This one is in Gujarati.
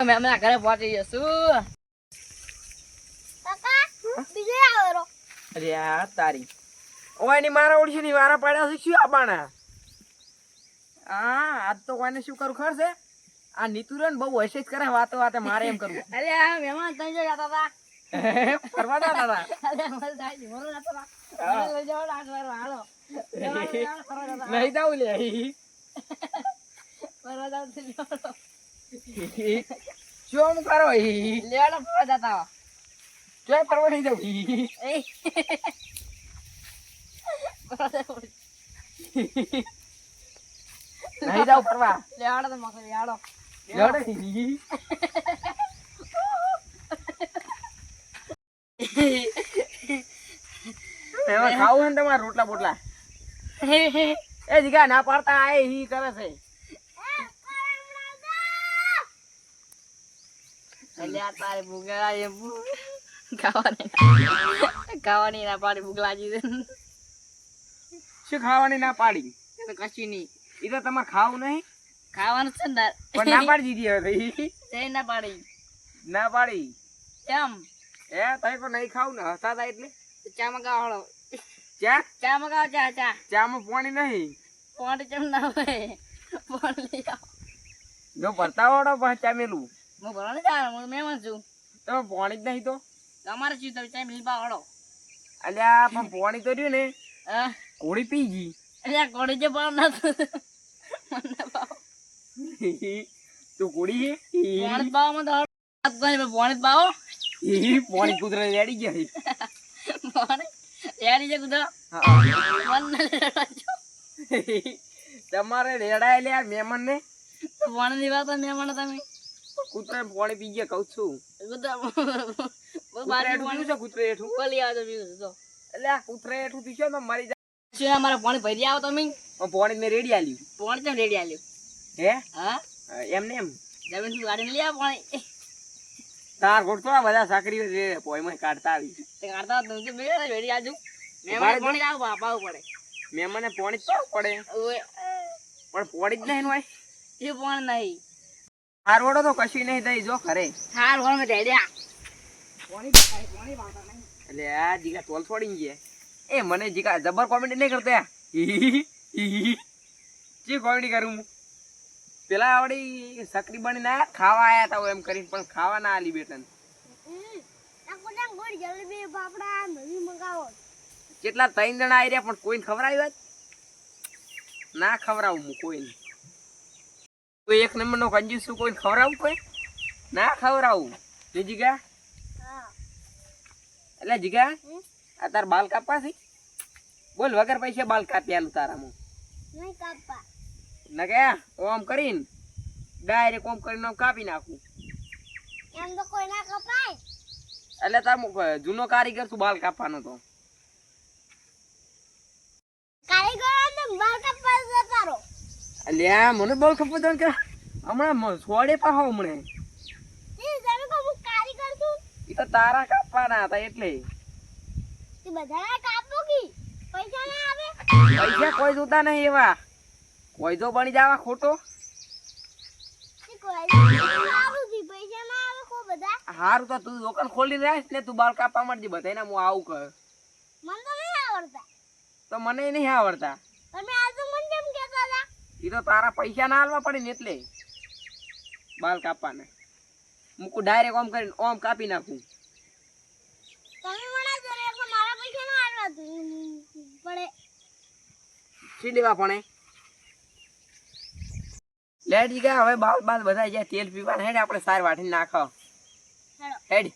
અમે હમણાં ઘરે પહોંચી જશું. કાકા બીજે આવો. અરે આ તારી ઓયની મારા ઓળખી ની વારા પાડ્યા છે શું આબાના હા આજ તો કોઈને શું કરું ખબર છે આ નીતુરન બહુ હશે જ કરે વાતો વાતે મારે એમ કરવું અરે આ મહેમાન તઈ જો જતા હતા. ફરવા જતા હતા અરે મલ થાય મોરો જતા હતા. મને લઈ જાઓ આજ વાર હાલો. નહીં જાવ લે ફરવા જાવ છે લેવાડો. શું કરો લેવાડો ફરવા જતા. ચોય ફરવા નહીં જાવ એ ફરવા જાવ. નહીં જાવ ફરવા લેવાડો તો મકો લેવાડો. લેવડે એમાં ખાવું હે ને તમારે રોટલા બોટલા એ જીગા ના પાડતા આ ઈ કરે છે એટલે આ તારે ભૂખ લાગી એમ ખાવાની ના પાડી ભૂખ લાગી છે. શું ખાવાની ના પાડી એ તો કશું નહીં ઈ તો તમારે ખાવું નહીં ખાવાનું છે ને પણ ના પાડી દીધી હવે તે ના પાડી ના પાડી કેમ એ તમે પણ નહીં ખાવું ને હસતા હતા એટલે ચા મગાવો ચા ચા મગાવો ચા ચા ચામાં પાણી નહીં પાણી ચમ ના હોય પાણી લઈ આવો. જો ભરતા વાળો પણ ચા મેલું હું ભરવાની ચા હું મહેમાન છું તમે પાણી જ નહીં તો તમારે શું તમે ચા મિલ પાવડો અલ્યા પણ પાણી તો રહ્યું ને હા ઘોડી પી ગઈ એટલે કોડી જે પાવ ના મને પાવ તું ઘોડી પાણી પાવ માં તો પાણી પાવો પાણી કૂતરા રેડી ગયા પાણી યારી જે કુદો તમારે રેડાય લે મહેમાન ને પાણી ની વાત મહેમાન તમે કૂતરા પાણી પી ગયા કઉ છું કુદો કૂતરા હેઠું પીવું છે કૂતરા હેઠું બોલી આવજો પીવું તો એટલે આ કૂતરા હેઠું પીશો તો મરી શું અમારે પાણી ભરી આવો તમે જાય પાણી મેં રેડી આલ્યું પાણી કેમ રેડી આલ્યું હે હા એમને એમ જમીન થી ગાડીને લઈ આવો પાણી તાર ગોઠતો બધા સાકરીઓ છે પોઈમાં કાઢતા આવી તે કાઢતા તમે તો બે રેડી આજુ મહેમાન પાણી આવો પાવું પડે મહેમાને પાણી તો પડે ઓય પણ પાણી જ નહીં હોય એ પાણી નહીં હારવડો તો કશું નહીં થઈ જો ખરે હાર હોળ મેં રેડ્યા પાણી વાળતા નહીં એટલે આ જીગા તોલ છોડી ગયા એ મને જીગા જબર કોમેડી નહીં કરતા જે કોમેડી કરું હું પેલા આવડી સકરી બની ના ખાવા આયા હતા એમ કરીને પણ ખાવા ના આલી બેટન જલેબી પાપડા નવી મંગાવો. કેટલા 3 જણા આવી રહ્યા પણ કોઈને ખવડાવ્યું ના ખવડાવું હું કોઈને કોઈ એક નંબર નો કંજૂસ છું કોઈને ખવડાવું કોઈ ના ખવડાવું જે જીગા હા એટલે જીગા આ તાર બાલ કાપવા છે બોલ વગર પૈસા બાલ કાપી આલું તારામાં નહીં કાપા. ના કે ઓમ કરીને ડાયરેક્ટ ઓમ કરીને આમ કાપી નાખું એમ તો કોઈ ના કપાય. એટલે તાર જૂનો કારીગર તું બાલ કાપવાનો તો કારીગરો ને બાલ કાપવા જતારો. અલ્યા મને બહુ ખબર છે કે હમણાં છોડે પાહો હમણે તમે કહો હું કારીગર છું. એ તો તારા કાપવાના હતા એટલે તે બધાને કાપો કી પૈસા ના આવે. પૈસા કોઈ જોતા નહીં એવા કોઈ જો બની જવા ખોટો તે કોઈ સારું થી પૈસા ના આવે કો બધા. હારું તો તું દુકાન ખોલી રાખ ને તું બાલ કાપવા માંડજે બધાને હું આવું કર મને તો નહીં આવડતા. તો મને નહીં આવડતા તમે આજે મને કેમ કહેતા હતા. એ તો તારા પૈસા ના આલવા પડે ને એટલે બાલ કાપવાના મૂકું ડાયરેક્ટ ઓમ કરીને ઓમ કાપી નાખું તમે મને જરે કે મારા પૈસા ના આવવા પડે. શી લેવા પણ લેટ જી ગયા હવે બાલ બાલ બધા જાય તેલ પીવાના હેડ આપણે સાર વાટીને નાખો હેડો. હેડ